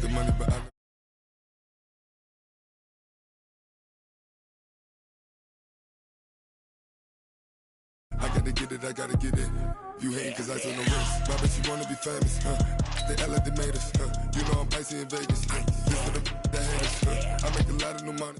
the money, but I gotta get it, I gotta get it. You hate cause I on the wrist. My bitch, you wanna be famous, They act like they made us, You know I'm icy in Vegas, This for the that haters, I make a lot of new money.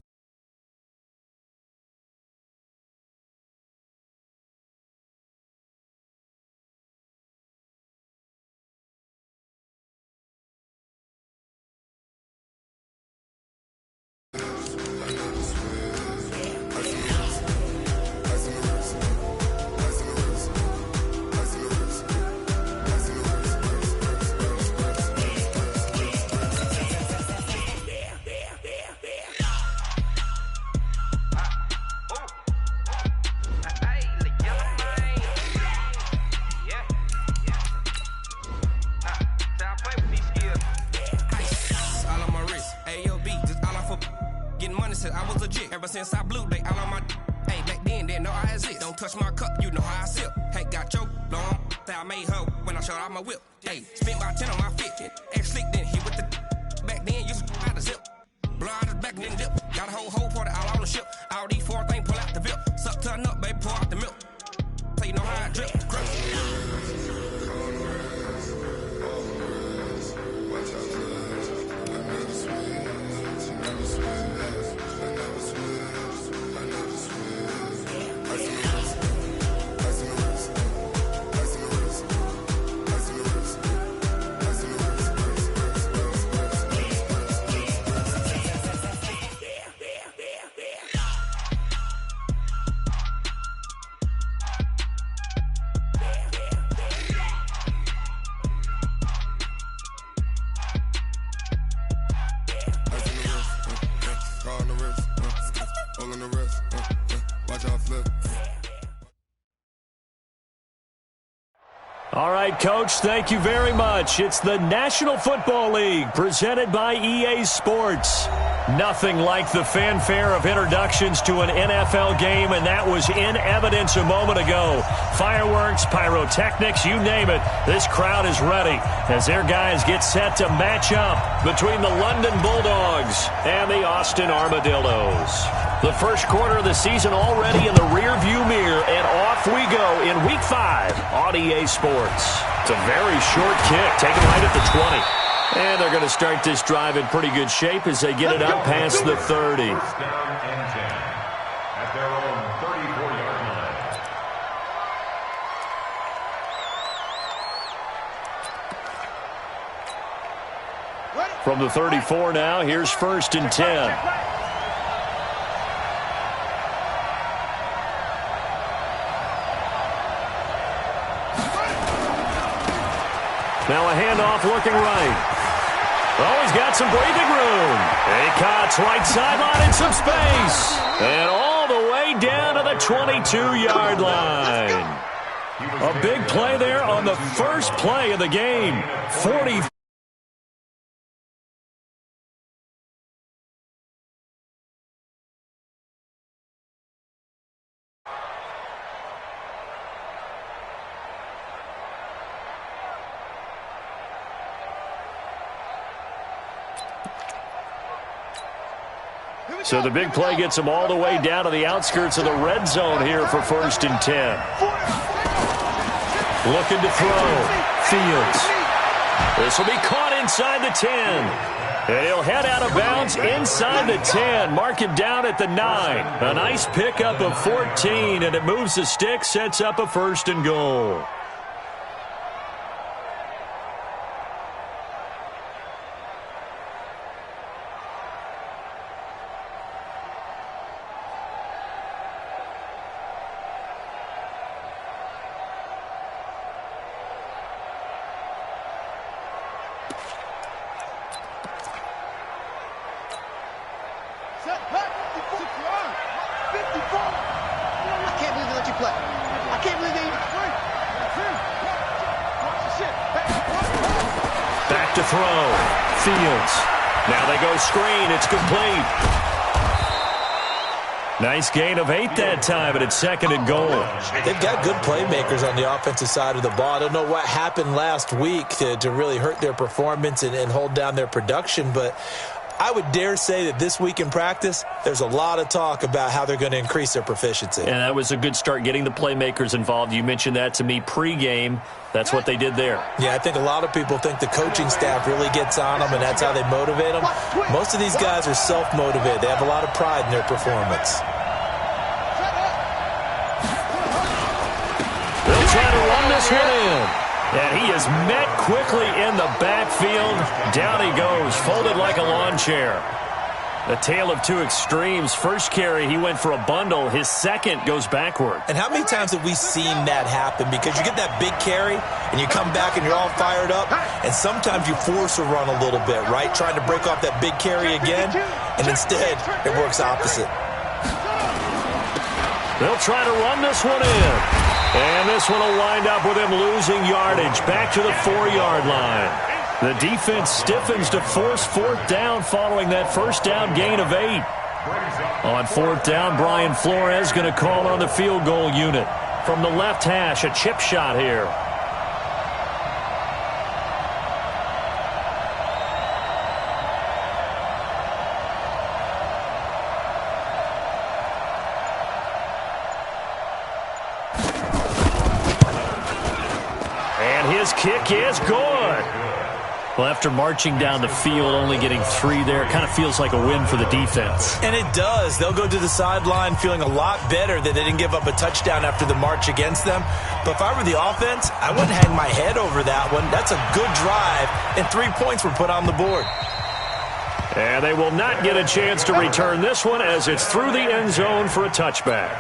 Ever since I blew, they all on my hey, back then, didn't know I exist. Don't touch my cup, you know how I sip. Hey, got your long, that I made her when I showed out my whip. Hey, spent about 10 on my fit. Ex-slick, then he with the back then, used to out the zip. Blow out his back, then dip. Got a whole party all on the ship. All these 4 things, pull out the VIP. Suck, turn up, baby, pour out the milk. So you know how I drip. Crush. All right, Coach, thank you very much. It's the National Football League presented by EA Sports. Nothing like the fanfare of introductions to an NFL game, and that was in evidence a moment ago. Fireworks, pyrotechnics, you name it. This crowd is ready as their guys get set to match up between the London Bulldogs and the Austin Armadillos. The first quarter of the season already in the rearview mirror, and off we go in Week 5 on EA Sports. It's a very short kick, taken right at the 20. And they're going to start this drive in pretty good shape as they get it up past the 30. First down and 10 at their own 34-yard line. From the 34 now, here's 1st and 10. Now a handoff looking right. Oh, he's got some breathing room. He cuts right sideline in some space. And all the way down to the 22-yard line. A big play there on the first play of the game. 40. So the big play gets them all the way down to the outskirts of the red zone here for 1st and 10. Looking to throw. Fields. This will be caught inside the 10. And he'll head out of bounds inside the 10. Mark him down at the 9. A nice pickup of 14, and it moves the stick, sets up a 1st and goal. Back to throw. Fields. Now they go screen. It's complete. Nice gain of 8 that time, and it's 2nd and goal. They've got good playmakers on the offensive side of the ball. I don't know what happened last week to really hurt their performance and hold down their production, but I would dare say that this week in practice, there's a lot of talk about how they're going to increase their proficiency. And that was a good start, getting the playmakers involved. You mentioned that to me pregame. That's what they did there. Yeah, I think a lot of people think the coaching staff really gets on them, and that's how they motivate them. Most of these guys are self-motivated. They have a lot of pride in their performance. They'll try to run this one in. And he is met quickly in the backfield. Down he goes, folded like a lawn chair. The tale of two extremes. First carry, he went for a bundle. His second goes backward. And how many times have we seen that happen? Because you get that big carry, and you come back and you're all fired up, and sometimes you force a run a little bit, right? Trying to break off that big carry again, and instead it works opposite. They'll try to run this one in. And this one will wind up with him losing yardage back to the 4-yard line. The defense stiffens to force 4th down following that first down gain of 8. On 4th down, Brian Flores going to call on the field goal unit. From the left hash, a chip shot here. His kick is good. Well, after marching down the field, only getting 3 there, kind of feels like a win for the defense. And it does. They'll go to the sideline feeling a lot better that they didn't give up a touchdown after the march against them. But if I were the offense, I wouldn't hang my head over that one. That's a good drive, and 3 points were put on the board. And they will not get a chance to return this one as it's through the end zone for a touchback.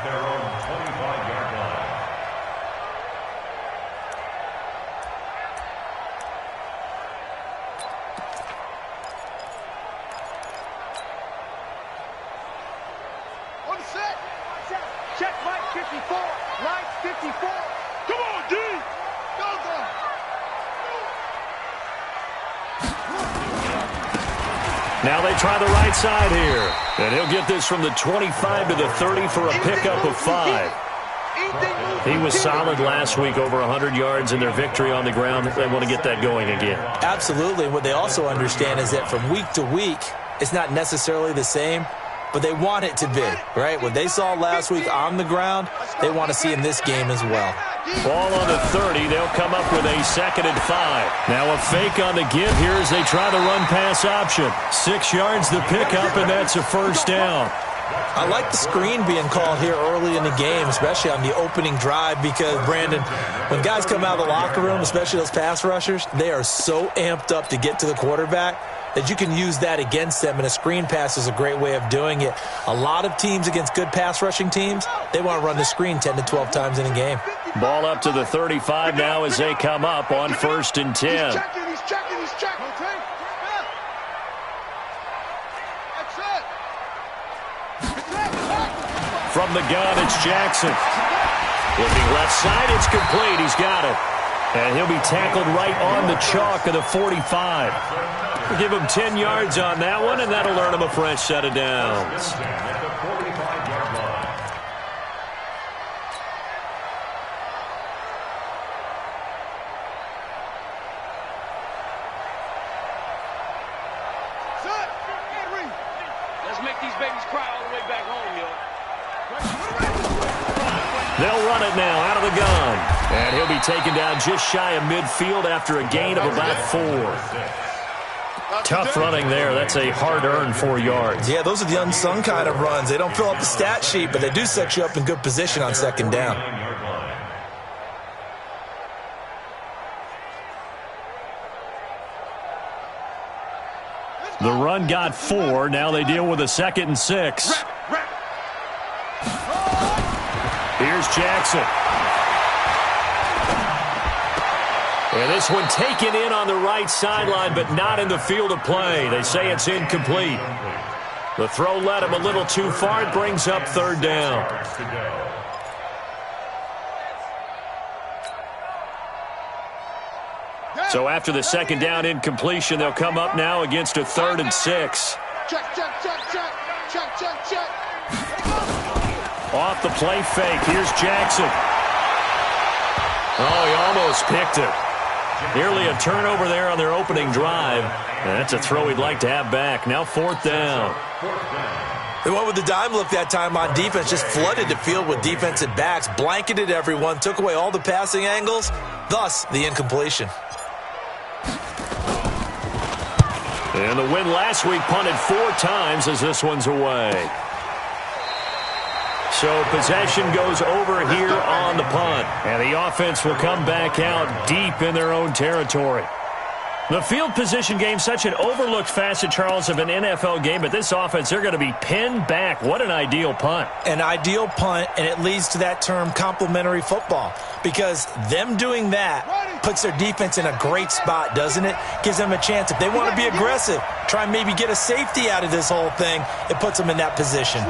Now they try the right side here. And he'll get this from the 25 to the 30 for a pickup of 5. He was solid last week, over 100 yards in their victory on the ground. They want to get that going again. Absolutely. What they also understand is that from week to week, it's not necessarily the same, but they want it to be, right? What they saw last week on the ground, they want to see in this game as well. Ball on the 30. They'll come up with a 2nd and 5. Now a fake on the give here as they try the run-pass option. 6 yards the pickup, and that's a first down. I like the screen being called here early in the game, especially on the opening drive, because, Brandon, when guys come out of the locker room, especially those pass rushers, they are so amped up to get to the quarterback that you can use that against them, and a screen pass is a great way of doing it. A lot of teams against good pass rushing teams, they want to run the screen 10 to 12 times in a game. Ball up to the 35 now as they come up on 1st and 10. He's checking. That's it. From the gun, it's Jackson. Looking left side, it's complete. He's got it. And he'll be tackled right on the chalk of the 45. We'll give him 10 yards on that one, and that'll earn him a fresh set of downs. Let's make these babies cry all the way back home, yo. They'll run it now out of the gun. And he'll be taken down just shy of midfield after a gain of about 4. Tough running there. That's a hard-earned 4 yards. Yeah, those are the unsung kind of runs. They don't fill up the stat sheet, but they do set you up in good position on 2nd down. The run got 4. Now they deal with a 2nd and 6. Here's Jackson. And this one taken in on the right sideline, but not in the field of play. They say it's incomplete. The throw led him a little too far. It brings up 3rd down. So after the 2nd down incompletion, they'll come up now against a 3rd and 6. Check. Off the play fake. Here's Jackson. Oh, he almost picked it. Nearly a turnover there on their opening drive. And that's a throw he'd like to have back. Now 4th down. They went with the dime look that time on defense, just flooded the field with defensive backs, blanketed everyone, took away all the passing angles, thus the incompletion. And the win last week punted 4 times as this one's away. So possession goes over here on the punt. And the offense will come back out deep in their own territory. The field position game, such an overlooked facet, Charles, of an NFL game. But this offense, they're going to be pinned back. What an ideal punt. An ideal punt, and it leads to that term complementary football. Because them doing that puts their defense in a great spot, doesn't it? Gives them a chance. If they want to be aggressive, try and maybe get a safety out of this whole thing, it puts them in that position.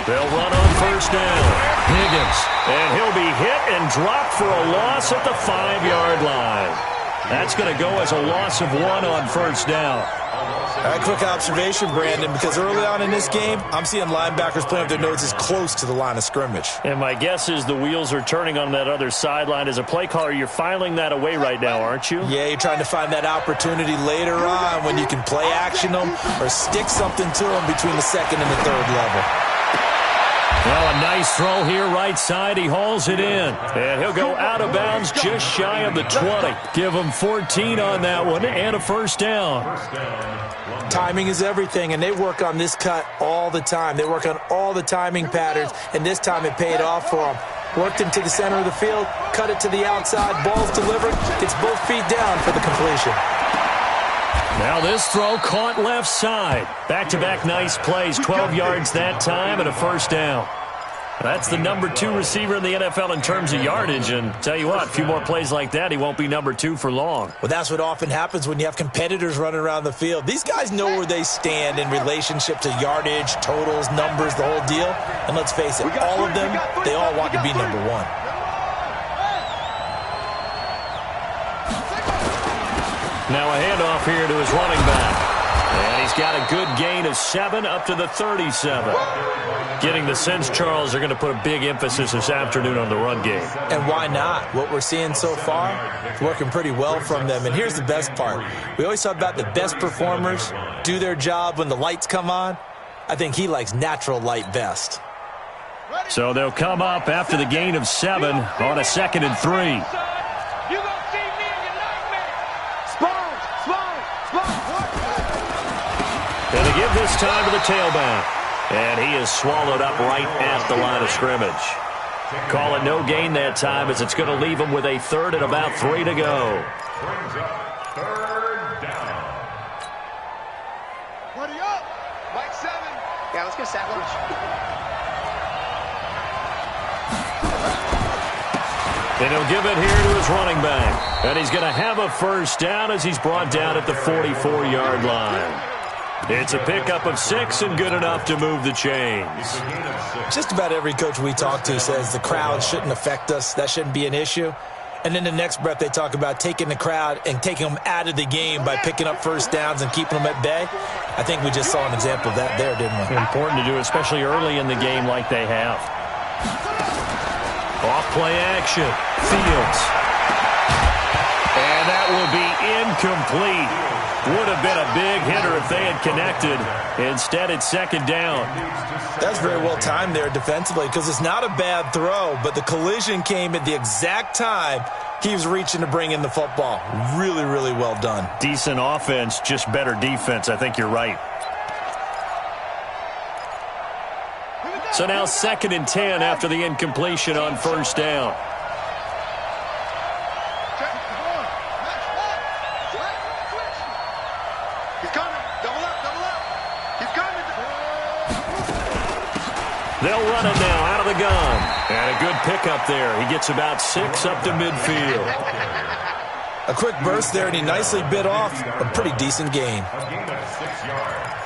They'll run on 1st down. Higgins. And he'll be hit and dropped for a loss at the 5-yard line. That's going to go as a loss of 1 on 1st down. A quick observation, Brandon, because early on in this game, I'm seeing linebackers playing with their noses close to the line of scrimmage. And my guess is the wheels are turning on that other sideline. As a play caller, you're filing that away right now, aren't you? Yeah, you're trying to find that opportunity later on when you can play action them or stick something to them between the 2nd and the 3rd level. Well, a nice throw here right side. He hauls it in. And he'll go out of bounds just shy of the 20. Give him 14 on that one and a 1st down. Timing is everything, and they work on this cut all the time. They work on all the timing patterns, and this time it paid off for them. Worked into the center of the field, cut it to the outside, ball's delivered, gets both feet down for the completion. Now this throw caught left side. Back-to-back nice plays, 12 yards that time and a 1st down. That's the number 2 receiver in the NFL in terms of yardage. And tell you what, a few more plays like that, he won't be number 2 for long. Well, that's what often happens when you have competitors running around the field. These guys know where they stand in relationship to yardage, totals, numbers, the whole deal. And let's face it, all of them, they all want to be number 1. Now a handoff here to his running back. And he's got a good gain of 7 up to the 37. Getting the sense, Charles, they're going to put a big emphasis this afternoon on the run game. And why not? What we're seeing so far is working pretty well from them. And here's the best part. We always talk about the best performers do their job when the lights come on. I think he likes natural light best. So they'll come up after the gain of 7 on a 2nd and 3. And they give this time to the tailback. And he is swallowed up right at the line of scrimmage. Call it no gain that time as it's going to leave him with a 3rd and about 3 to go. 3rd down. Buddy up. Mike 7. Yeah, let's get a sack lunch. And he'll give it here to his running back. And he's going to have a 1st down as he's brought down at the 44-yard line. It's a pickup of 6 and good enough to move the chains. Just about every coach we talk to says the crowd shouldn't affect us. That shouldn't be an issue. And then the next breath they talk about taking the crowd and taking them out of the game by picking up 1st downs and keeping them at bay. I think we just saw an example of that there, didn't we? Important to do, especially early in the game like they have. Off play action. Fields. And that will be incomplete. Would have been a big hitter if they had connected. Instead, it's 2nd down. That's very well timed there defensively because it's not a bad throw, but the collision came at the exact time he was reaching to bring in the football. Really, really well done. Decent offense, just better defense. I think you're right. So now 2nd and 10 after the incompletion on 1st down. They'll run it now out of the gun. And a good pickup there. He gets about 6 up to midfield. A quick burst there, and he nicely bit off a pretty decent gain. A gain of 6 yards.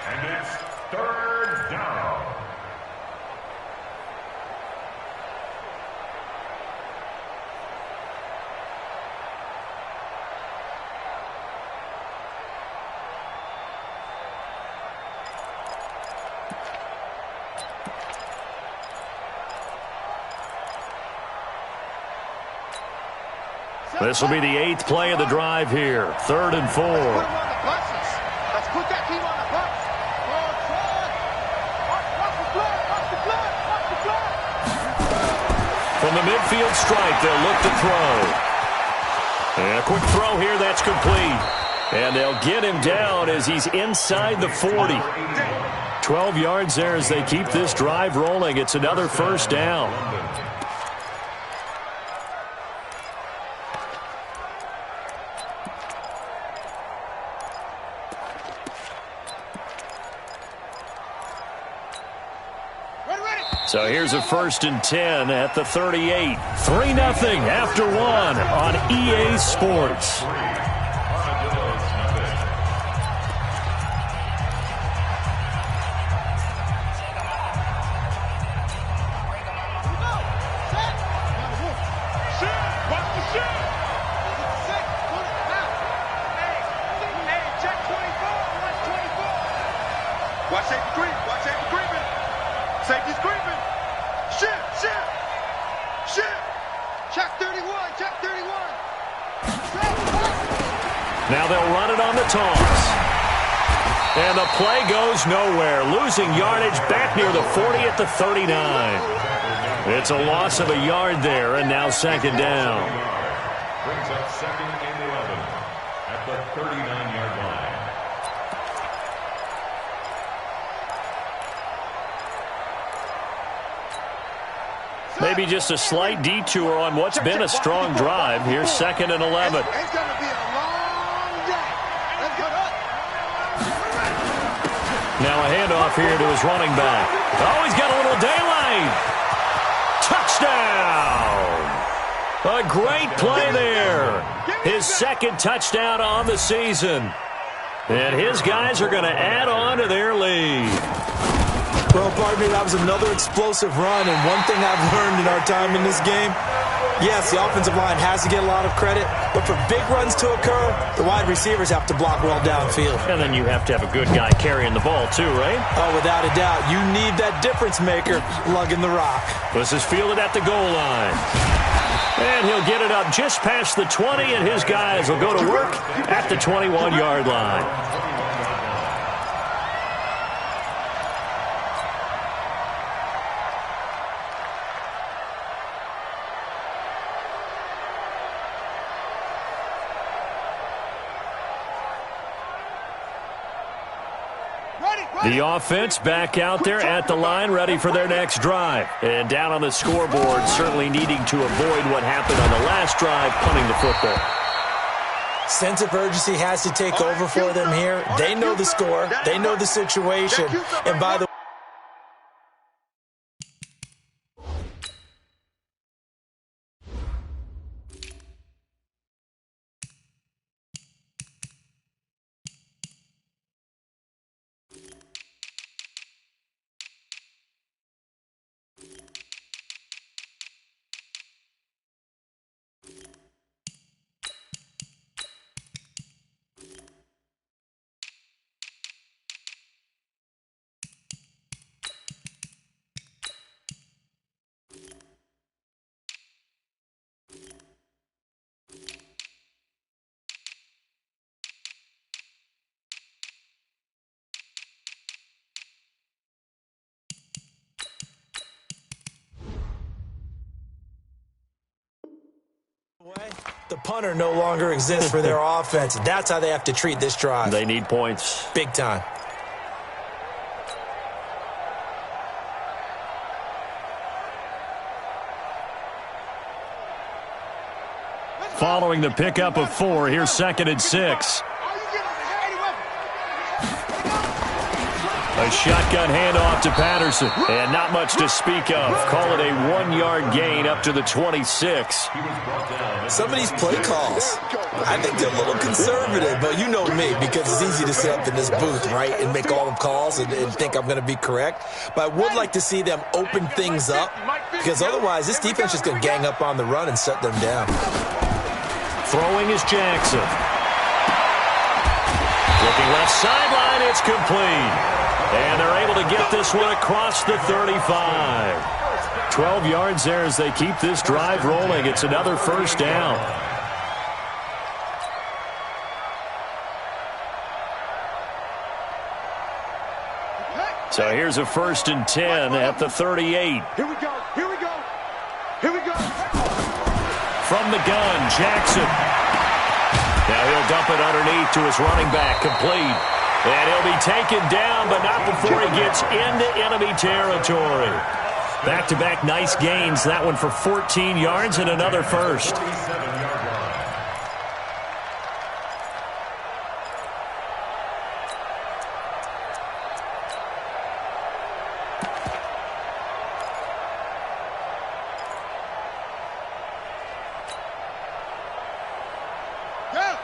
And it's 3rd down. This will be the 8th play of the drive here. 3rd and 4. Let's put that team on the bus. From the midfield stripe, they'll look to throw. And a quick throw here, that's complete. And they'll get him down as he's inside the 40. 12 yards there as they keep this drive rolling. It's another first down. So here's a 1st and 10 at the 38. 3-0 after 1 on EA Sports. Watch safety creep. Watch safety creeping. Safety's creeping. Shift. Check 31. Check 31. Now they'll run it on the toss. And the play goes nowhere. Losing yardage back near the 40 at the 39. It's a loss of a yard there, and now 2nd down. Brings up 2nd and 11 at the 39-yard line. Maybe just a slight detour on what's been a strong drive. Here's 2nd and 11. It's going to be a long day. Let's go. Now a handoff here to his running back. Oh, he's got a little daylight. Touchdown. A great play there. His 2nd touchdown on the season. And his guys are going to add on to their lead. Well, pardon me, that was another explosive run, and one thing I've learned in our time in this game, yes, the offensive line has to get a lot of credit, but for big runs to occur, the wide receivers have to block well downfield. And then you have to have a good guy carrying the ball too, right? Oh, without a doubt. You need that difference maker lugging the rock. This is fielded at the goal line. And he'll get it up just past the 20, and his guys will go to work at the 21-yard line. The offense back out there at the line, ready for their next drive. And down on the scoreboard, certainly needing to avoid what happened on the last drive, punting the football. Sense of urgency has to take over for them here. They know the score. They know the situation. And by the way, the punter no longer exists for their offense. That's how they have to treat this drive. They need points. Big time. Following the pickup of 4, here's 2nd and 6. A shotgun handoff to Patterson. And not much to speak of. Call it a 1-yard gain up to the 26. Some of these play calls, I think they're a little conservative, but you know me, because it's easy to sit up in this booth, right, and make all the calls and think I'm going to be correct. But I would like to see them open things up, because otherwise this defense is going to gang up on the run and shut them down. Throwing is Jackson. Looking left sideline, it's complete. And they're able to get this one across the 35. 12 yards there as they keep this drive rolling. It's another first down. So here's a 1st and 10 at the 38. Here we go. Here we go. Here we go. From the gun, Jackson. Now he'll dump it underneath to his running back, complete. And he'll be taken down, but not before he gets into enemy territory. Back-to-back nice gains. That one for 14 yards and another first.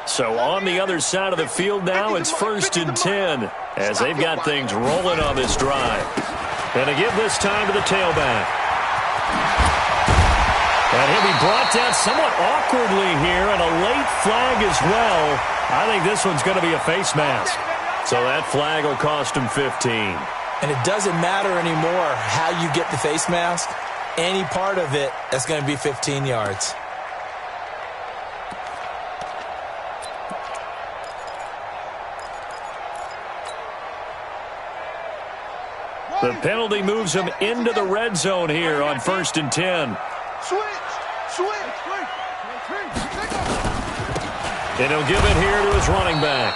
So on the other side of the field now, it's 1st and 10 as they've got things rolling on this drive. And to give this time to the tailback. And he'll be brought down somewhat awkwardly here, and a late flag as well. I think this one's going to be a face mask. So that flag will cost him 15. And it doesn't matter anymore how you get the face mask. Any part of it, that's going to be 15 yards. The penalty moves him into the red zone here on 1st and 10. And he'll give it here to his running back.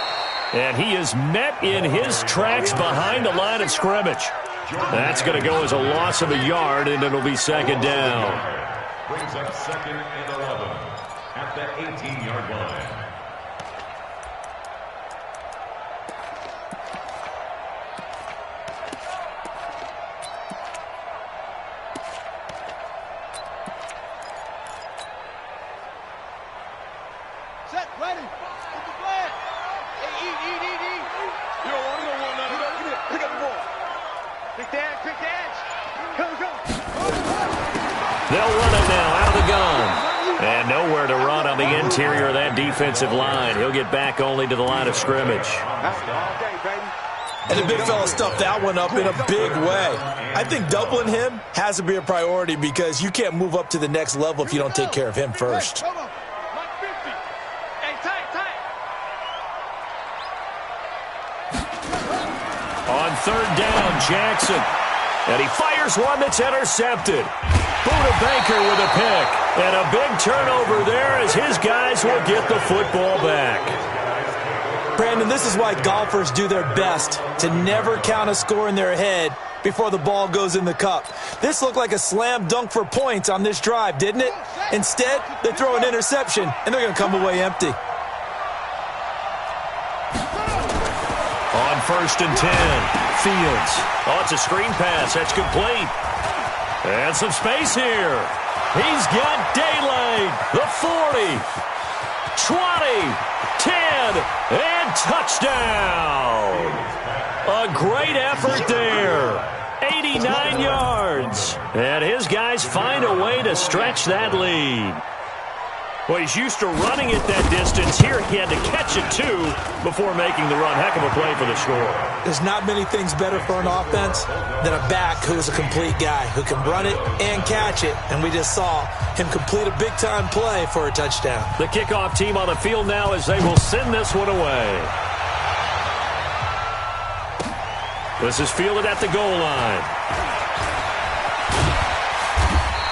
And he is met in his tracks behind the line of scrimmage. That's going to go as a loss of a yard, and it'll be 2nd down. Brings up 2nd and 11 at the 18-yard line. They'll run it now out of the gun. And nowhere to run on the interior of that defensive line. He'll get back only to the line of scrimmage. And the big fella stuffed that one up in a big way. I think doubling him has to be a priority because you can't move up to the next level if you don't take care of him first. On 3rd down, Jackson. And he fires one that's intercepted. Buda Baker with a pick. And a big turnover there as his guys will get the football back. Brandon, this is why golfers do their best to never count a score in their head before the ball goes in the cup. This looked like a slam dunk for points on this drive, didn't it? Instead, they throw an interception, and they're going to come away empty. On 1st and 10, Fields. Oh, it's a screen pass. That's complete. And some space here. He's got daylight. The 40, 20, 10, and touchdown. A great effort there. 89 yards. And his guys find a way to stretch that lead. Well, he's used to running it that distance. Here he had to catch it, too, before making the run. Heck of a play for the score. There's not many things better for an offense than a back who is a complete guy, who can run it and catch it. And we just saw him complete a big-time play for a touchdown. The kickoff team on the field now as they will send this one away. This is fielded at the goal line.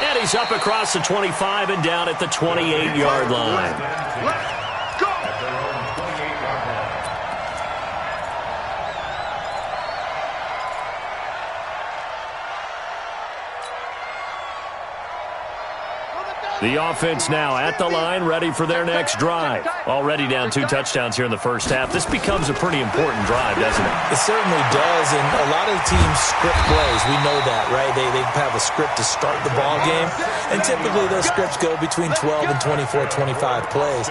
And he's up across the 25 and down at the 28-yard line. Let's go! The offense now at the line, ready for their next drive. Already down 2 touchdowns here in the first half. This becomes a pretty important drive, doesn't it? It certainly does, and a lot of the teams script plays. We know that, right? They have a script to start the ball game, and typically those scripts go between 12 and 24, 25 plays.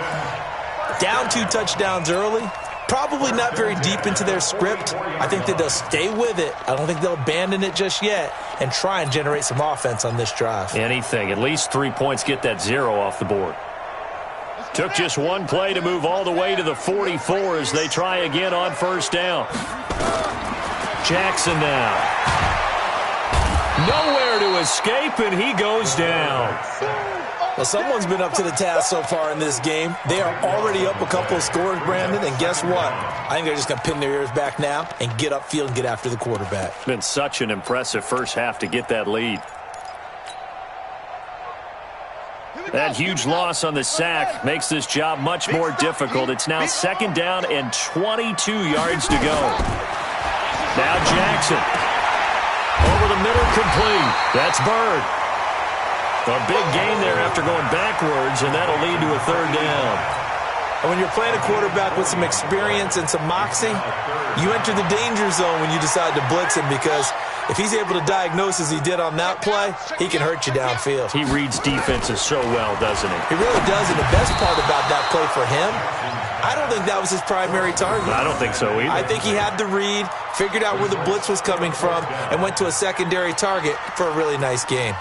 Down 2 touchdowns early, probably not very deep into their script. I think that they'll stay with it. I don't think they'll abandon it just yet and try and generate some offense on this drive. Anything. At least 3 points, get that 0 off the board. Took just one play to move all the way to the 44 as they try again on 1st down. Jackson now. Nowhere to escape, and he goes down. Well, someone's been up to the task so far in this game. They are already up a couple of scores, Brandon, and guess what? I think they're just going to pin their ears back now and get upfield and get after the quarterback. It's been such an impressive first half to get that lead. That huge loss on the sack makes this job much more difficult. It's now 2nd down and 22 yards to go. Now Jackson. Over the middle, complete. That's Bird. A big gain there after going backwards, and that'll lead to a 3rd down. And when you're playing a quarterback with some experience and some moxie, you enter the danger zone when you decide to blitz him, because if he's able to diagnose as he did on that play, he can hurt you downfield. He reads defenses so well, doesn't he? He really does, and the best part about that play for him, I don't think that was his primary target. I don't think so either. I think he had the read, figured out where the blitz was coming from, and went to a secondary target for a really nice game.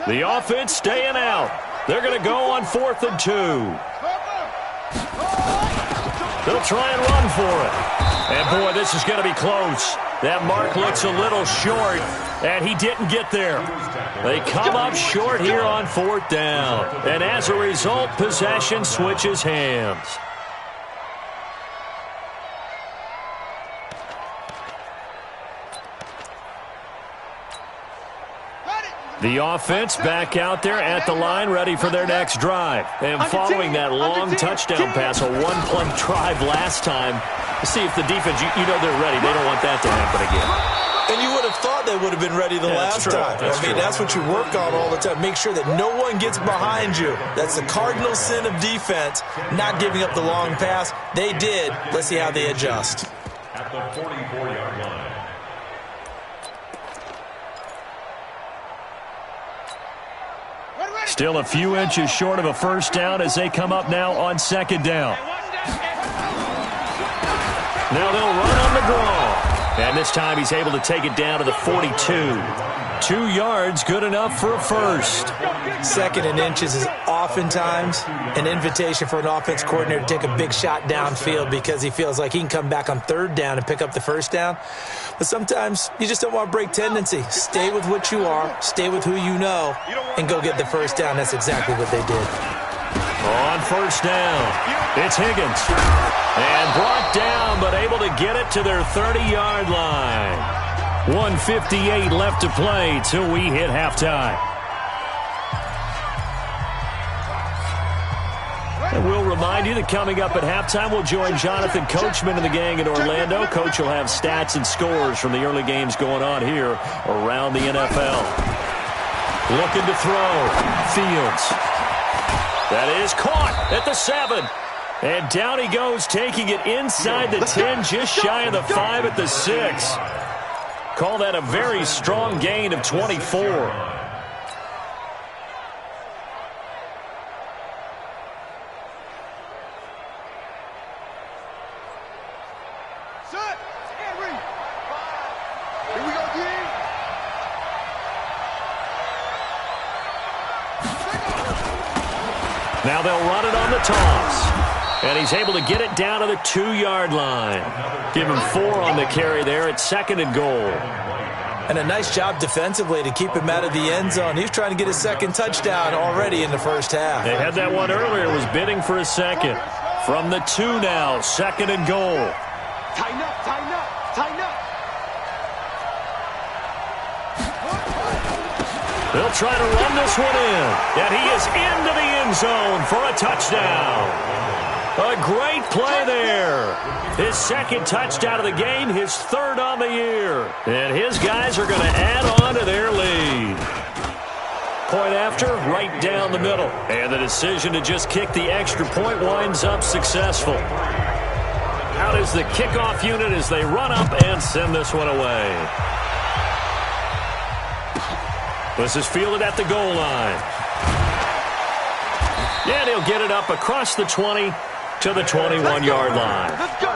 The offense staying out. They're going to go on 4th and 2. They'll try and run for it. And, boy, this is going to be close. That mark looks a little short, and he didn't get there. They come up short here on 4th down. And as a result, possession switches hands. The offense back out there at the line, ready for their next drive. And following that long touchdown pass, a one-play drive last time, to see if the defense, you know they're ready. They don't want that to happen again. And you would have thought they would have been ready the last time. That's what you work on all the time. Make sure that no one gets behind you. That's the cardinal sin of defense, not giving up the long pass. They did. Let's see how they adjust. At the 44-yard line. Still a few inches short of a 1st down as they come up now on 2nd down. Now they'll run on the draw. And this time he's able to take it down to the 42. 2 yards, good enough for a first. 2nd and inches is oftentimes an invitation for an offense coordinator to take a big shot downfield because he feels like he can come back on 3rd down and pick up the 1st down. But sometimes you just don't want to break tendency. Stay with what you are, stay with who you know, and go get the 1st down. That's exactly what they did. On 1st down, it's Higgins. And brought down, but able to get it to their 30-yard line. 1:58 left to play till we hit halftime. And we'll remind you that coming up at halftime, we'll join Jonathan Coachman and the gang in Orlando. Coach will have stats and scores from the early games going on here around the NFL. Looking to throw. Fields. That is caught at the 7. And down he goes, taking it inside the 10, just shy of the 5 at the 6. Call that a very strong gain of 24. Now they'll run it on the toss. And he's able to get it down to the 2-yard line. Give him 4 on the carry there at 2nd and goal. And a nice job defensively to keep him out of the end zone. He was trying to get his 2nd touchdown already in the first half. They had that one earlier, was bidding for a 2nd. From the 2 now, 2nd and goal. Tighten up, tighten up, tighten up. They'll try to run this one in. And he is into the end zone for a touchdown. A great play there. His 2nd touchdown of the game, his 3rd on the year. And his guys are going to add on to their lead. Point after, right down the middle. And the decision to just kick the extra point winds up successful. Out is the kickoff unit as they run up and send this one away. This is fielded at the goal line. And he'll get it up across the 20 to the 21-yard line. Let's go.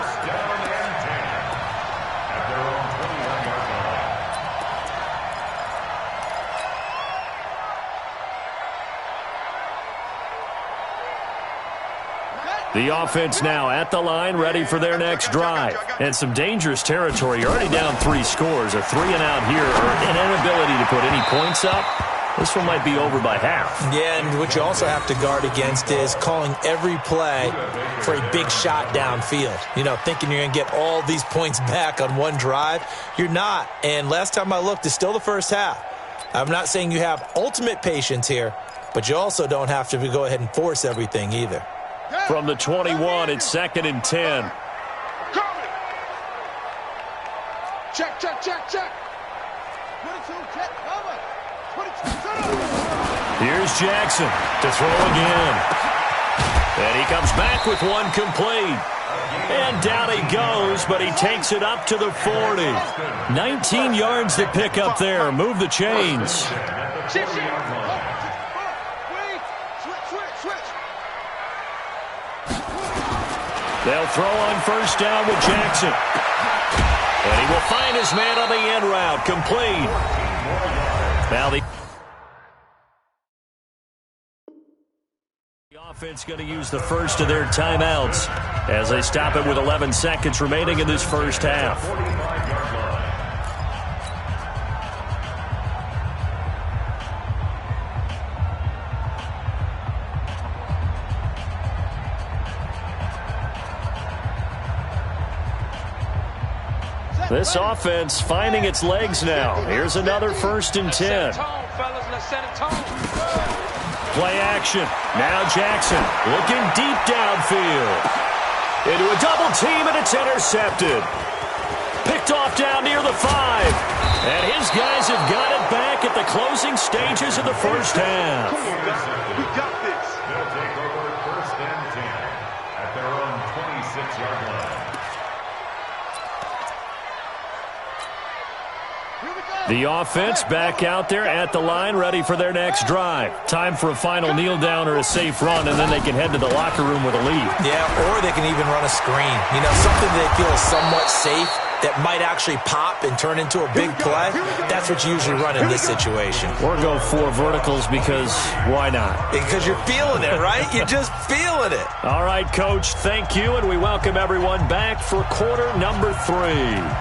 The offense now at the line, ready for their next drive. And some dangerous territory. You're already down 3 scores. A 3-and-out here, or an inability to put any points up. This one might be over by half. Yeah, and what you also have to guard against is calling every play for a big shot downfield. You know, thinking you're going to get all these points back on one drive. You're not. And last time I looked, it's still the first half. I'm not saying you have ultimate patience here, but you also don't have to go ahead and force everything either. From the 21, it's 2nd and 10. Check, check, check, check. 22, check, cover. 22, set up. Here's Jackson to throw again. And he comes back with one complete. And down he goes, but he takes it up to the 40. 19 yards to pick up there. Move the chains. Shift, shift. Wait. Switch. They'll throw on first down with Jackson. And he will find his man on the end route. Complete. Now the offense going to use the first of their timeouts as they stop it with 11 seconds remaining in this first half. This offense finding its legs now. Here's another 1st and 10. Play action. Now Jackson looking deep downfield. Into a double team, and it's intercepted. Picked off down near the 5. And his guys have got it back at the closing stages of the first half. We got this. They'll take over 1st and 10 at their own 26-yard line. The offense back out there at the line, ready for their next drive. Time for a final kneel down or a safe run, and then they can head to the locker room with a lead. Yeah, or they can even run a screen. You know, something they feel is somewhat safe that might actually pop and turn into a big play. That's what you usually run in this situation. Or go 4 verticals because why not? Because you're feeling it, right? You're just feeling it. All right, Coach, thank you, and we welcome everyone back for quarter number 3.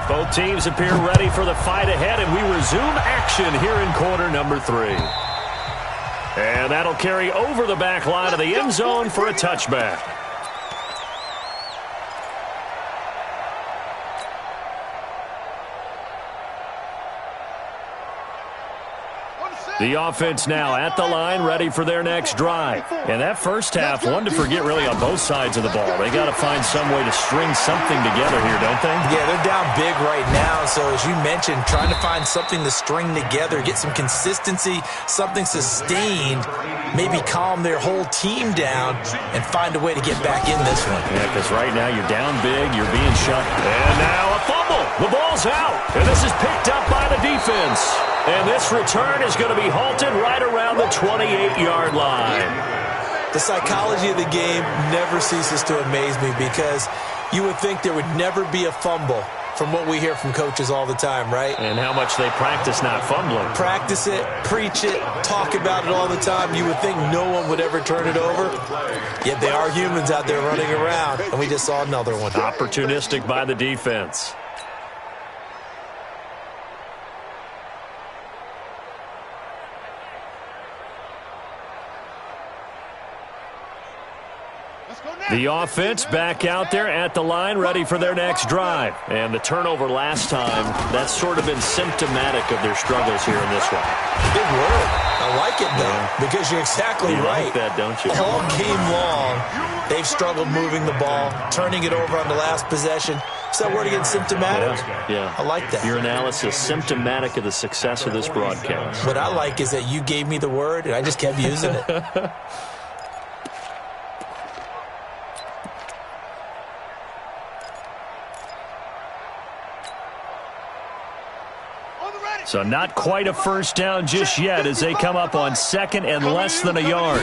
Both teams appear ready for the fight ahead, and we resume action here in quarter number 3. And that'll carry over the back line of the end zone for a touchback. The offense now at the line, ready for their next drive. And that first half, one to forget really on both sides of the ball. They got to find some way to string something together here, don't they? Yeah, they're down big right now. So as you mentioned, trying to find something to string together, get some consistency, something sustained, maybe calm their whole team down and find a way to get back in this one. Yeah, because right now you're down big, you're being shut. And now a fumble. The ball's out. And this is picked up by the defense. And this return is going to be halted right around the 28-yard line. The psychology of the game never ceases to amaze me because you would think there would never be a fumble from what we hear from coaches all the time, right? And how much they practice not fumbling. Practice it, preach it, talk about it all the time. You would think no one would ever turn it over. Yet they are humans out there running around, and we just saw another one. Opportunistic by the defense. The offense back out there at the line, ready for their next drive. And the turnover last time, that's sort of been symptomatic of their struggles here in this one. Big word. I like it, though, because you're exactly right. You like that, don't you? All game long, they've struggled moving the ball, turning it over on the last possession. Is that word again, symptomatic? Yeah. I like that. Your analysis, symptomatic of the success of this broadcast. What I like is that you gave me the word, and I just kept using it. So not quite a first down just yet as they come up on 2nd and less than a yard.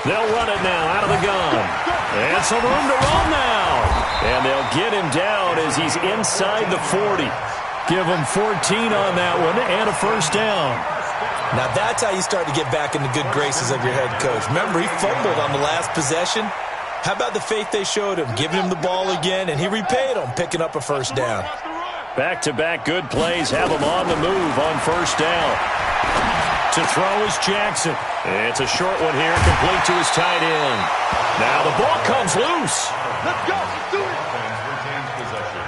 They'll run it now out of the gun. And some room to run now. And they'll get him down as he's inside the 40. Give him 14 on that one and a first down. Now that's how you start to get back in the good graces of your head coach. Remember, he fumbled on the last possession. How about the faith they showed him, giving him the ball again, and he repaid them, picking up a first down. Back-to-back good plays have him on the move on first down. To throw is Jackson. It's a short one here, complete to his tight end. Now the ball comes loose. Let's go. Let's do it. Retains possession.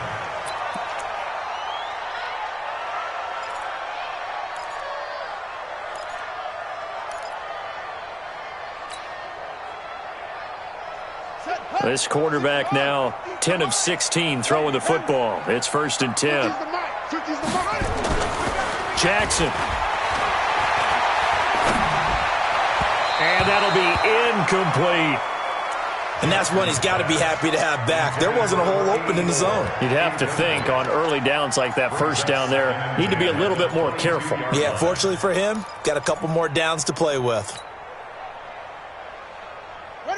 This quarterback now 10 of 16 throwing the football. It's 1st and 10. Jackson. And that'll be incomplete. And that's one he's got to be happy to have back. There wasn't a hole open in the zone. You'd have to think on early downs like that first down there, need to be a little bit more careful. Yeah, fortunately for him, got a couple more downs to play with.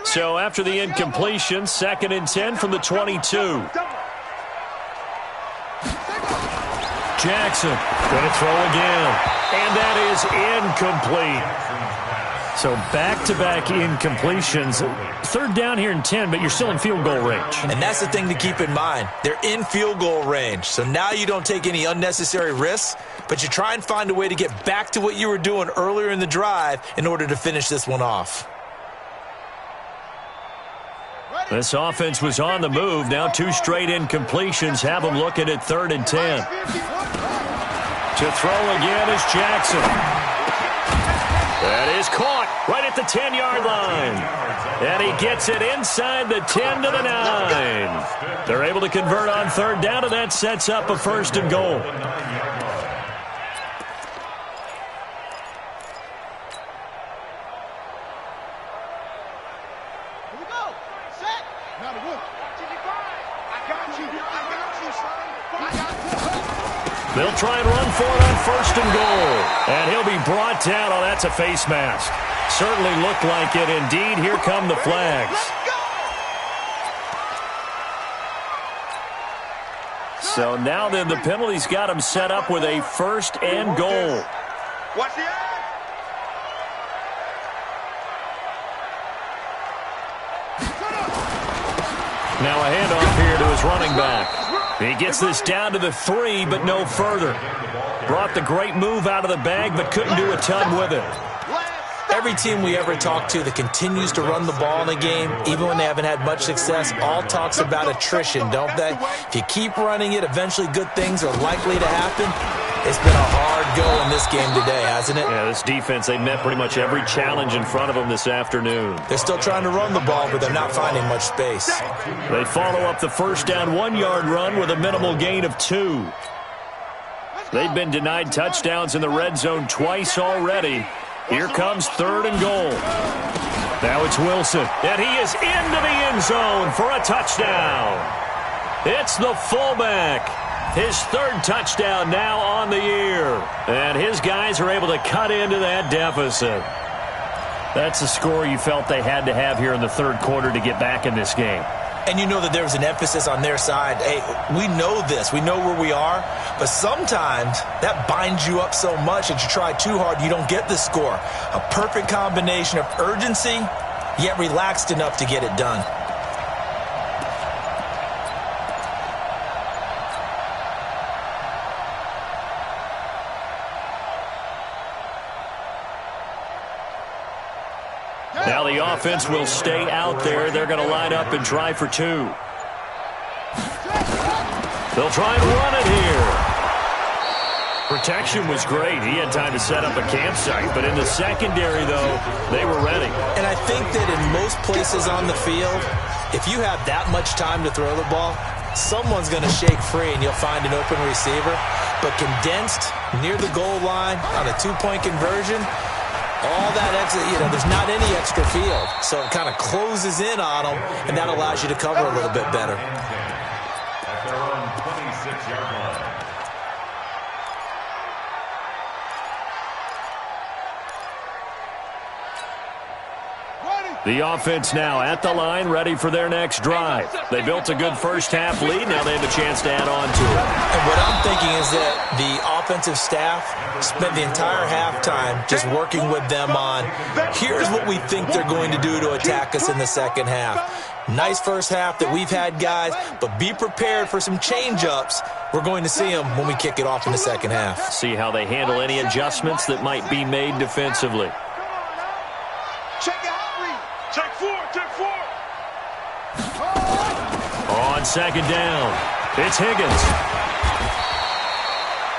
So after the incompletion, 2nd and 10 from the 22. Jackson going to throw again. And that is incomplete. So back-to-back incompletions. 3rd down here and 10, but you're still in field goal range. And that's the thing to keep in mind. They're in field goal range. So now you don't take any unnecessary risks, but you try and find a way to get back to what you were doing earlier in the drive in order to finish this one off. This offense was on the move. Now 2 straight incompletions have them looking at 3rd and 10. To throw again is Jackson. That is caught right at the 10-yard line. And he gets it inside the 10 to the 9. They're able to convert on 3rd down, and that sets up a 1st and goal. They'll try and run for it on 1st and goal. And he'll be brought down. Oh, that's a face mask. Certainly looked like it. Indeed, here come the flags. So now then the penalty's got him set up with a 1st and goal. Watch the eye. Now a handoff here to his running back. He gets this down to the 3, but no further. Brought the great move out of the bag, but couldn't do a ton with it. Every team we ever talk to that continues to run the ball in a game, even when they haven't had much success, all talks about attrition, don't they? If you keep running it, eventually good things are likely to happen. It's been a hard go in this game today, hasn't it? Yeah, this defense, they met pretty much every challenge in front of them this afternoon. They're still trying to run the ball, but they're not finding much space. They follow up the 1st down 1-yard run with a minimal gain of 2. They've been denied touchdowns in the red zone twice already. Here comes 3rd and goal. Now it's Wilson, and he is into the end zone for a touchdown. It's the fullback. His 3rd touchdown now on the year. And his guys are able to cut into that deficit. That's a score you felt they had to have here in the 3rd quarter to get back in this game. And you know that there was an emphasis on their side. Hey, we know this. We know where we are. But sometimes that binds you up so much that you try too hard, you don't get the score. A perfect combination of urgency, yet relaxed enough to get it done. Now the offense will stay out there. They're going to line up and try for 2. They'll try and run it here. Protection was great. He had time to set up a campsite, but in the secondary, though, they were ready. And I think that in most places on the field, if you have that much time to throw the ball, someone's going to shake free and you'll find an open receiver. But condensed near the goal line on a 2-point conversion, all that extra, there's not any extra field. So it kind of closes in on them, and that allows you to cover a little bit better. At their own 26-yard line. Ready. The offense now at the line, ready for their next drive. They built a good first-half lead. Now they have a chance to add on to it. And what I'm thinking is that the offensive staff spent the entire halftime just working with them on, here's what we think they're going to do to attack us in the second half. Nice first half that we've had, guys, but be prepared for some change-ups. We're going to see them when we kick it off in the second half. See how they handle any adjustments that might be made defensively. On second down, it's Higgins.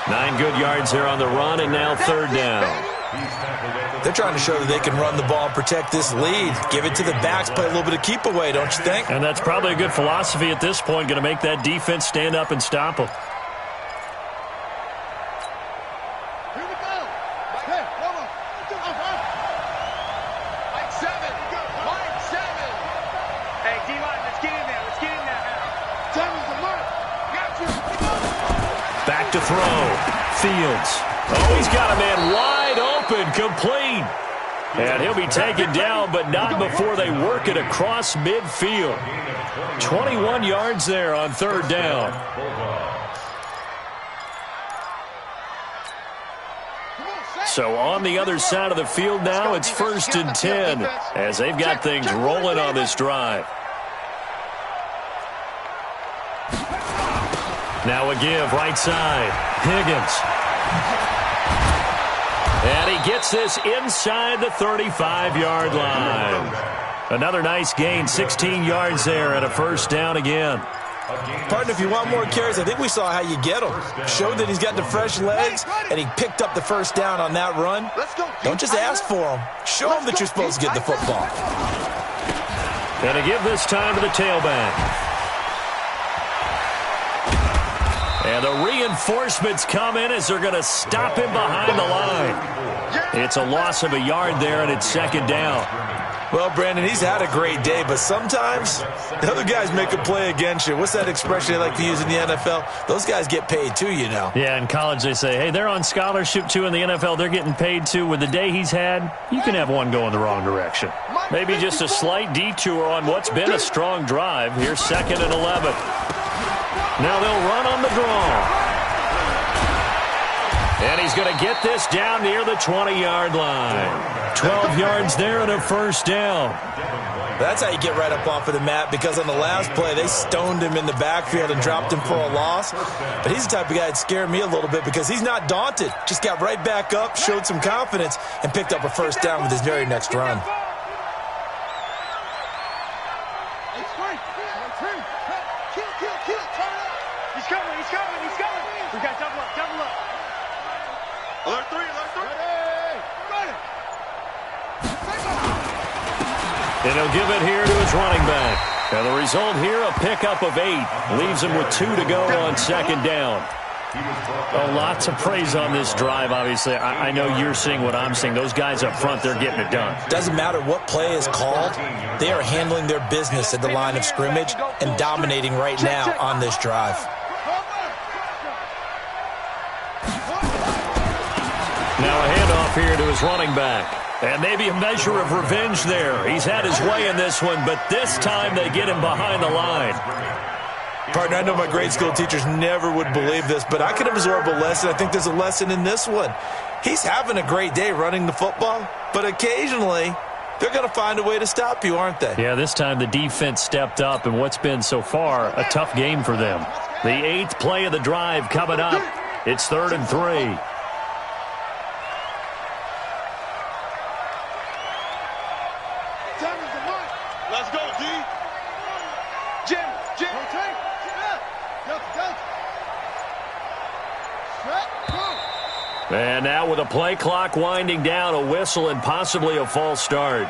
9 good yards here on the run, and now third down. They're trying to show that they can run the ball and protect this lead. Give it to the backs, play a little bit of keep away, don't you think? And that's probably a good philosophy at this point, going to make that defense stand up and stop them. Back to throw. Fields. Oh, he's got a man wide open, complete. And he'll be taken down, but not before they work it across midfield. 21 yards there on third down. So on the other side of the field now, it's 1st and 10 as they've got things rolling on this drive. Now a give, right side. Higgins. And he gets this inside the 35-yard line. Another nice gain, 16 yards there and a first down again. Partner, if you want more carries, I think we saw how you get him. Showed that he's got the fresh legs, and he picked up the first down on that run. Don't just ask for him. Show him that you're supposed to get the football. And a give this time to the tailback. And the reinforcements come in as they're going to stop him behind the line. It's a loss of a yard there, and it's second down. Well, Brandon, he's had a great day, but sometimes the other guys make a play against you. What's that expression they like to use in the NFL? Those guys get paid too, you know. Yeah, in college they say, hey, they're on scholarship too. In the NFL, they're getting paid too. With the day he's had, you can have one go in the wrong direction. Maybe just a slight detour on what's been a strong drive. Here's 2nd and 11. Now they'll run on the draw. And he's going to get this down near the 20-yard line. 12 yards there and a first down. That's how you get right up off of the mat, because on the last play, they stoned him in the backfield and dropped him for a loss. But he's the type of guy that scared me a little bit because he's not daunted. Just got right back up, showed some confidence, and picked up a first down with his very next run. And he'll give it here to his running back. And the result here, a pickup of 8. Leaves him with 2 to go on second down. Oh, lots of praise on this drive, obviously. I know you're seeing what I'm seeing. Those guys up front, they're getting it done. Doesn't matter what play is called. They are handling their business at the line of scrimmage and dominating right now on this drive. Now a handoff here to his running back. And maybe a measure of revenge there. He's had his way in this one, but this time they get him behind the line. Partner, I know my grade school teachers never would believe this, but I can absorb a lesson. I think there's a lesson in this one. He's having a great day running the football, but occasionally they're going to find a way to stop you, aren't they? Yeah, this time the defense stepped up, and what's been so far a tough game for them. The 8th play of the drive coming up. It's 3rd and 3. And now with a play clock winding down, a whistle and possibly a false start.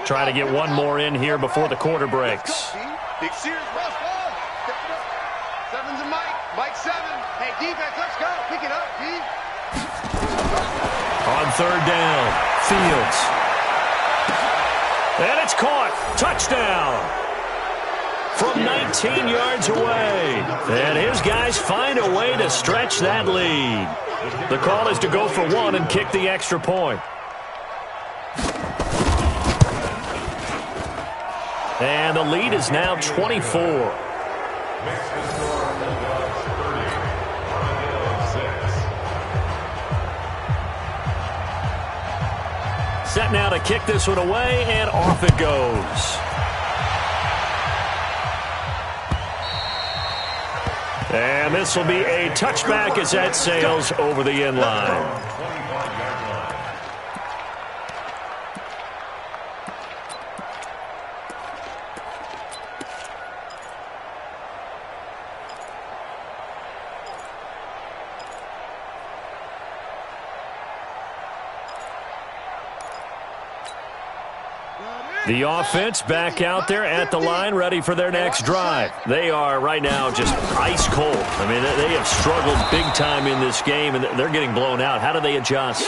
Try to get one more in here before the quarter breaks. Big Sears, Seven's a Mike. Mike 7. Hey, defense, let's go. Pick it up, D. On third down, Fields. And it's caught. Touchdown. From 19 yards away. And his guys find a way to stretch that lead. The call is to go for one and kick the extra point. And the lead is now 24. Set now to kick this one away, and off it goes. And this will be a touchback as that sails over the end line. The offense back out there at the line, ready for their next drive. They are right now just ice cold. I mean, they have struggled big time in this game, and they're getting blown out. How do they adjust?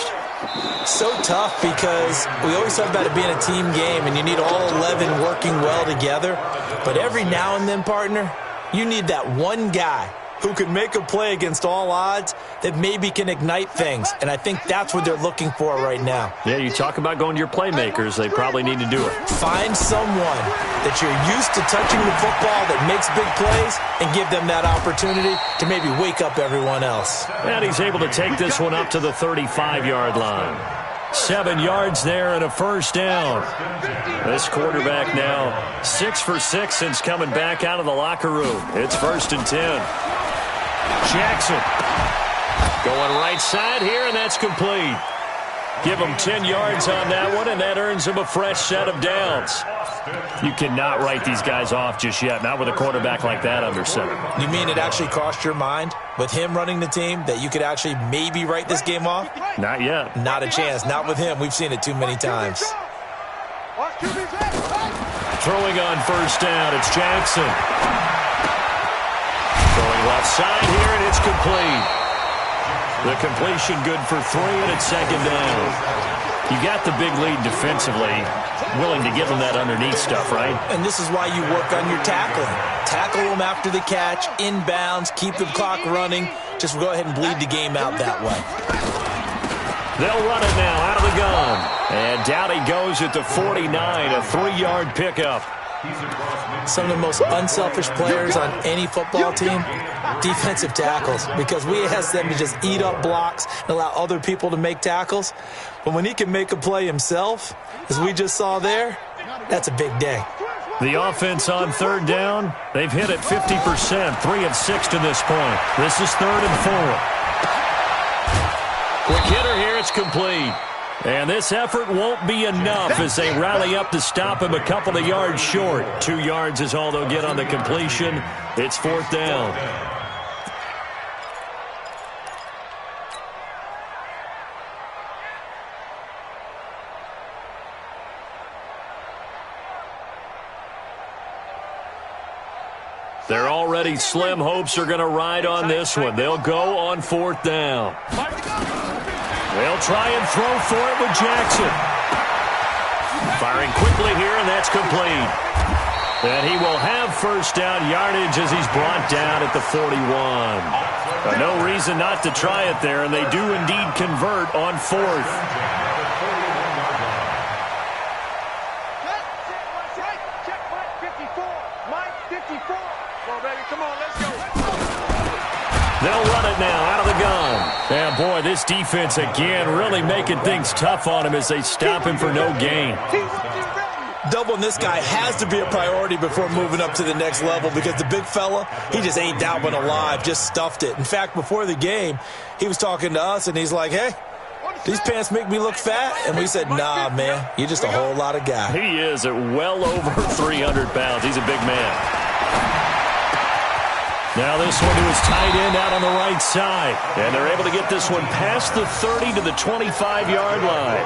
So tough, because we always talk about it being a team game, and you need all 11 working well together. But every now and then, partner, you need that one guy who can make a play against all odds that maybe can ignite things. And I think that's what they're looking for right now. Yeah, you talk about going to your playmakers. They probably need to do it. Find someone that you're used to touching the football that makes big plays and give them that opportunity to maybe wake up everyone else. And he's able to take this one up to the 35-yard line. 7 yards there and a first down. This quarterback now 6 for 6 since coming back out of the locker room. It's 1st and 10. Jackson going right side here, and that's complete. Give him 10 yards on that one, and that earns him a fresh set of downs. You cannot write these guys off just yet, not with a quarterback like that under center. You mean it actually crossed your mind with him running the team that you could actually maybe write this game off? Not yet. Not a chance. Not with him. We've seen it too many times. Throwing on first down, it's Jackson. Throwing left side here, and it's complete. The completion good for 3, and it's 2nd down. You got the big lead defensively, willing to give them that underneath stuff, right? And this is why you work on your tackling. Tackle them after the catch, inbounds, keep the clock running. Just go ahead and bleed the game out that way. They'll run it now out of the gun. And down he goes at the 49, a 3-yard pickup. Some of the most unselfish players on any football team, defensive tackles, because we ask them to just eat up blocks and allow other people to make tackles. But when he can make a play himself, as we just saw there, that's a big day. The offense on 3rd down, they've hit it 50%, 3 of 6 to this point. This is 3rd and 4. Quick hitter here, it's complete. And this effort won't be enough as they rally up to stop him a couple of yards short. 2 yards is all they'll get on the completion. It's 4th down. They're already slim hopes are going to ride on this one. They'll go on 4th down. They'll try and throw for it with Jackson. Firing quickly here, and that's complete. And he will have first down yardage as he's brought down at the 41. No reason not to try it there, and they do indeed convert on 4th. They'll run it now out of the gun. And, boy, this defense again really making things tough on him as they stop him for no gain. Doubling this guy has to be a priority before moving up to the next level, because the big fella, he just ain't that one alive, just stuffed it. In fact, before the game, he was talking to us, and he's like, hey, these pants make me look fat. And we said, nah, man, you're just a whole lot of guy. He is at well over 300 pounds. He's a big man. Now this one to his tight end out on the right side. And they're able to get this one past the 30 to the 25-yard line.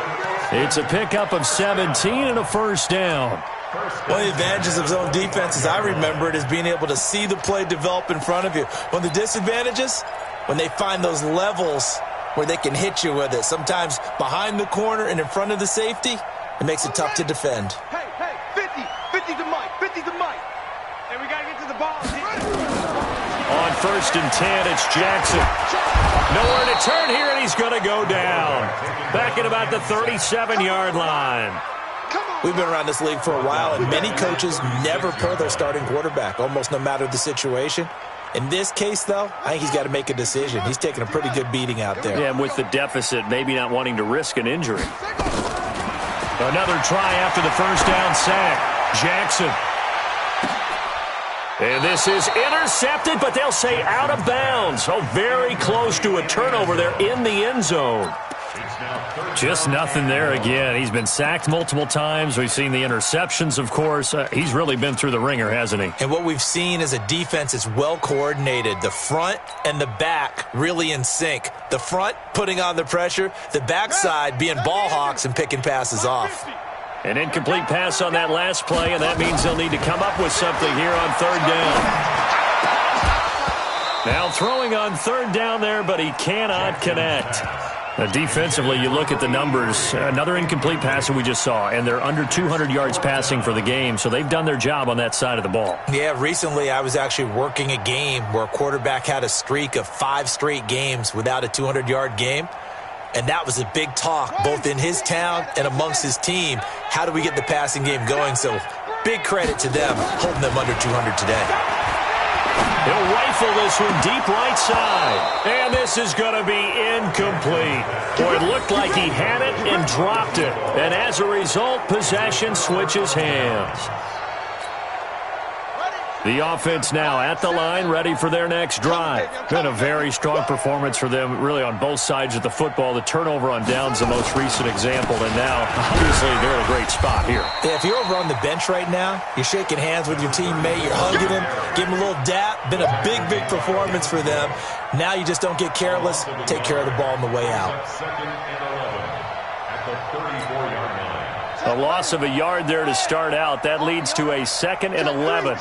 It's a pickup of 17 and a first down. One of the advantages of zone defense, as I remember it, is being able to see the play develop in front of you. One of the disadvantages, when they find those levels where they can hit you with it, sometimes behind the corner and in front of the safety, it makes it tough to defend. 1st and 10. It's Jackson. Nowhere to turn here, and he's going to go down. Back at about the 37-yard line. We've been around this league for a while, and many coaches never pull their starting quarterback, almost no matter the situation. In this case, though, I think he's got to make a decision. He's taking a pretty good beating out there. Yeah, and with the deficit, maybe not wanting to risk an injury. Another try after the 1st down sack. Jackson. And this is intercepted, but they'll say out of bounds. Oh, very close to a turnover there in the end zone. Just nothing there again. He's been sacked multiple times. We've seen the interceptions, of course. He's really been through the ringer, hasn't he? And what we've seen is a defense is well coordinated. The front and the back really in sync. The front putting on the pressure, the backside being ball hawks and picking passes off. An incomplete pass on that last play, and that means they'll need to come up with something here on 3rd down. Now throwing on 3rd down there, but he cannot connect. Defensively, you look at the numbers. Another incomplete pass that we just saw, and they're under 200 yards passing for the game, so they've done their job on that side of the ball. Yeah, recently I was actually working a game where a quarterback had a streak of 5 straight games without a 200-yard game. And that was a big talk, both in his town and amongst his team. How do we get the passing game going? So big credit to them, holding them under 200 today. He'll rifle this one deep right side. And this is going to be incomplete. Boy, it looked like he had it and dropped it. And as a result, possession switches hands. The offense now at the line, ready for their next drive. Been a very strong performance for them, really on both sides of the football. The turnover on downs, the most recent example, and now, obviously, they're in a great spot here. Yeah, if you're over on the bench right now, you're shaking hands with your teammate, you're hugging him, give him a little dap. Been a big, big performance for them. Now you just don't get careless. Take care of the ball on the way out. 2nd and 11 at the 34-yard line. A loss of a yard there to start out. That leads to a 2nd and 11.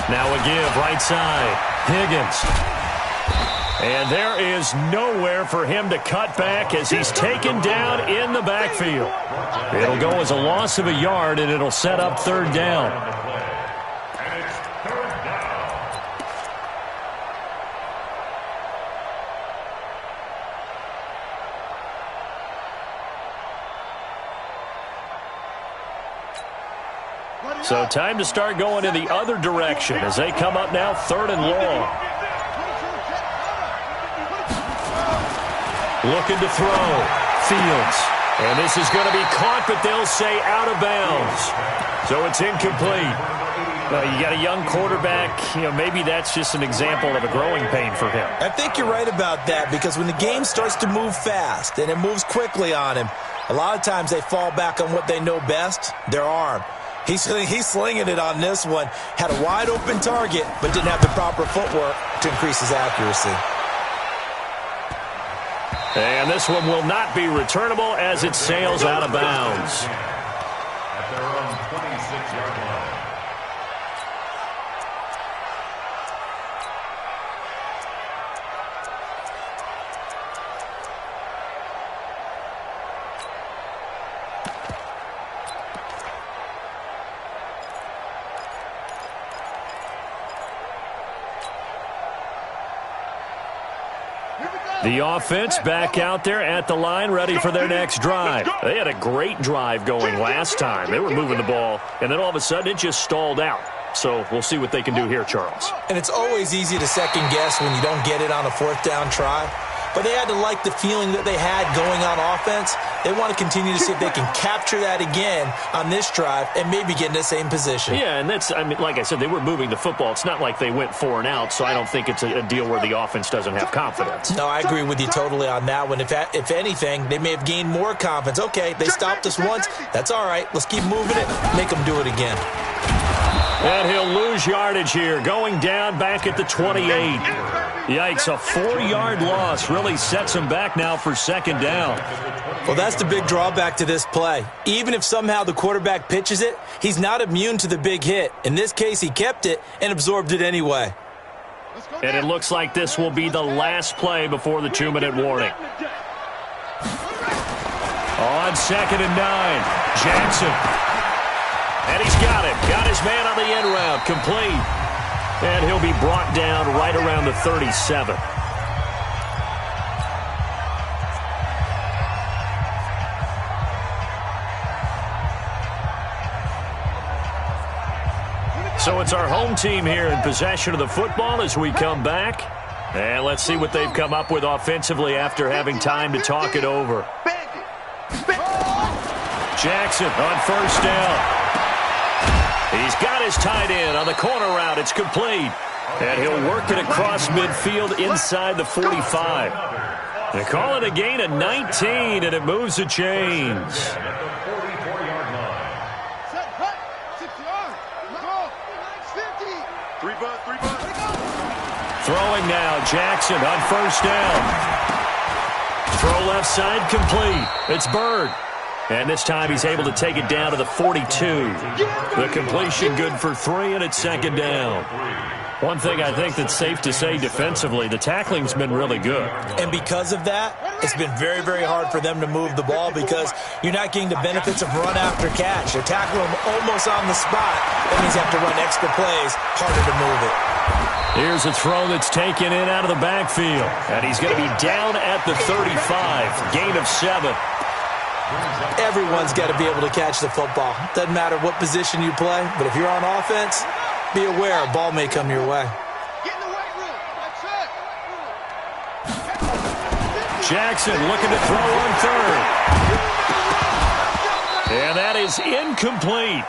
Now a give, right side. Higgins. And there is nowhere for him to cut back as he's taken down in the backfield. It'll go as a loss of a yard, and it'll set up 3rd down. And it's 3rd down. So time to start going in the other direction as they come up now 3rd and long. Looking to throw. Fields. And this is going to be caught, but they'll say out of bounds. So it's incomplete. You got a young quarterback. Maybe that's just an example of a growing pain for him. I think you're right about that, because when the game starts to move fast and it moves quickly on him, a lot of times they fall back on what they know best, their arm. He's slinging it on this one. Had a wide-open target, but didn't have the proper footwork to increase his accuracy. And this one will not be returnable as it sails out of bounds. At their own 26-yard line. The offense back out there at the line, ready for their next drive. They had a great drive going last time. They were moving the ball, and then all of a sudden it just stalled out. So we'll see what they can do here, Charles. And it's always easy to second guess when you don't get it on a 4th down try. But they had to like the feeling that they had going on offense. They want to continue to see if they can capture that again on this drive and maybe get in the same position. Yeah, and that's, like I said, they were moving the football. It's not like they went 4 and out, so I don't think it's a deal where the offense doesn't have confidence. No, I agree with you totally on that one. If anything, they may have gained more confidence. Okay, they stopped us once. That's all right. Let's keep moving it. Make them do it again. And he'll lose yardage here, going down back at the 28. Yikes, a 4-yard loss really sets him back now for 2nd down. Well, that's the big drawback to this play. Even if somehow the quarterback pitches it, he's not immune to the big hit. In this case, he kept it and absorbed it anyway. And it looks like this will be the last play before the 2-minute warning. On 2nd and 9, Jackson. And he's got it. Got his man on the end route. Complete. And he'll be brought down right around the 37. So it's our home team here in possession of the football as we come back. And let's see what they've come up with offensively after having time to talk it over. Jackson on 1st down. He's got his tight end on the corner route. It's complete. And he'll work it across midfield inside the 45. They call it a gain of 19, and it moves the chains. Throwing now, Jackson on 1st down. Throw left side complete. It's Bird. And this time he's able to take it down to the 42. The completion good for 3, and it's 2nd down. One thing I think that's safe to say defensively, the tackling's been really good. And because of that, it's been very, very hard for them to move the ball because you're not getting the benefits of run after catch. You're tackling them almost on the spot. That means you have to run extra plays, harder to move it. Here's a throw that's taken in out of the backfield. And he's going to be down at the 35. Gain of 7. Everyone's got to be able to catch the football. Doesn't matter what position you play, but if you're on offense, be aware a ball may come your way. Jackson looking to throw on 3rd. And that is incomplete.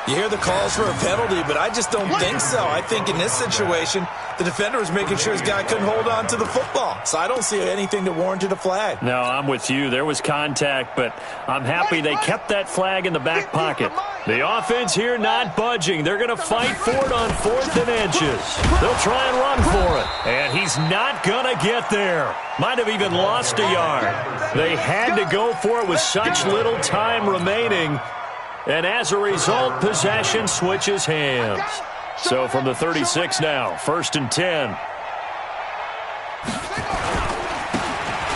You hear the calls for a penalty, but I just don't think so. I think in this situation, the defender was making sure his guy couldn't hold on to the football. So I don't see anything that warranted a flag. No, I'm with you. There was contact, but I'm happy they kept that flag in the back pocket. The offense here not budging. They're going to fight for it on 4th and inches. They'll try and run for it. And he's not going to get there. Might have even lost a yard. They had to go for it with such little time remaining. And as a result, possession switches hands. So from the 36 now, 1st and 10.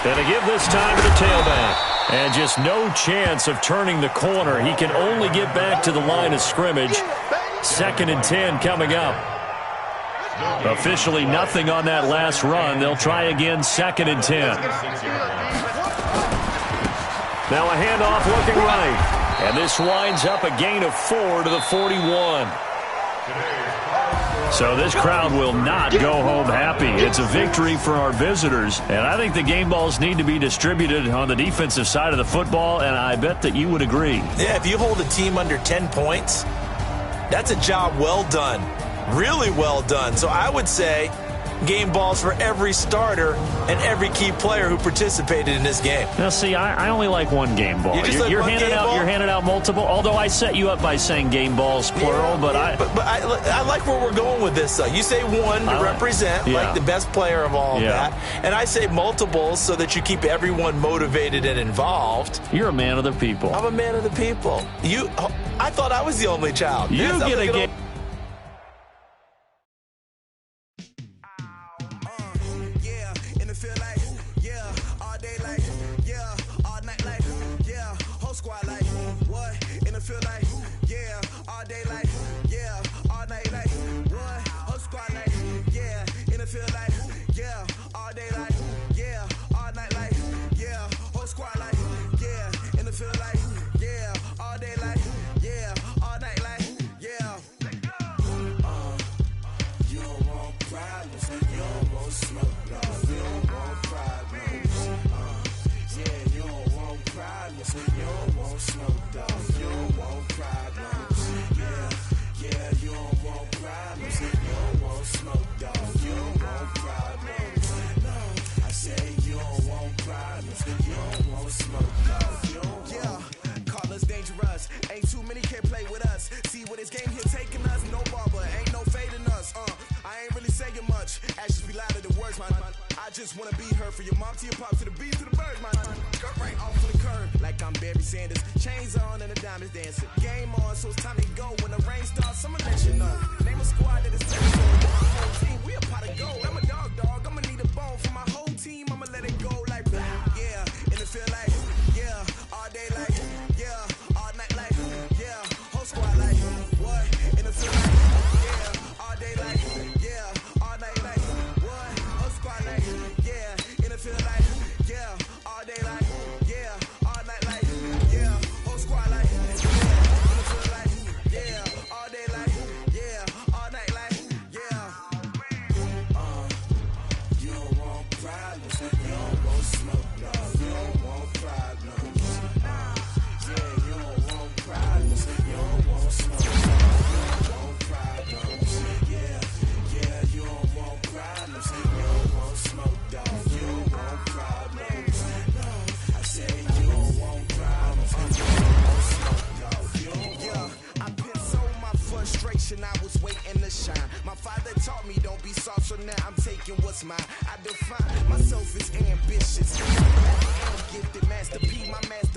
And to give this time to the tailback. And just no chance of turning the corner. He can only get back to the line of scrimmage. 2nd and 10 coming up. Officially nothing on that last run. They'll try again 2nd and 10. Now a handoff looking right. And this winds up a gain of 4 to the 41. So this crowd will not go home happy. It's a victory for our visitors. And I think the game balls need to be distributed on the defensive side of the football, and I bet that you would agree. Yeah, if you hold a team under 10 points, that's a job well done. Really well done. So I would say game balls for every starter and every key player who participated in this game. Now, see, I only like one game ball. You're handing out multiple. Although I set you up by saying game balls plural, but I like where we're going with this. Though you say one to represent like the best player of all of that, and I say multiples so that you keep everyone motivated and involved. You're a man of the people. I'm a man of the people. I thought I was the only child. You get a game. just wanna be heard. For your mom to your pops to the beat to the bird, my skirt right off the curb like I'm Barry Sanders. Chains on and the diamonds dancing. Game on, so it's time to go. When the rain starts, I'ma let you know. Name a squad that is taking over. My whole team, we a pot of gold. I'm a dog, I'ma need a bone for my whole team. I'ma let it go like yeah, and it feel like yeah, all day like yeah, all night like yeah, whole squad like what? And it feel like yeah, all day like yeah, all night like what? Whole squad like yeah, and it feel like yeah, all day like yeah, all night like yeah, whole squad like yeah, and it feel like yeah, all day like yeah, all night like yeah. You don't want problems, you don't want smoke, no, you don't want problems. Yeah, you don't want problems, you don't want smoke, no, you don't want problems. Yeah, you don't want problems, you don't want smoke, dog, you don't want problems. No, I said you don't want problems, you don't want smoke, dog, you don't want. Yeah, I pissed so my frustration, I was waiting to shine. My father taught me don't be soft, so now I'm taking what's mine. I define myself as ambitious. I'm gifted, Master P, my master.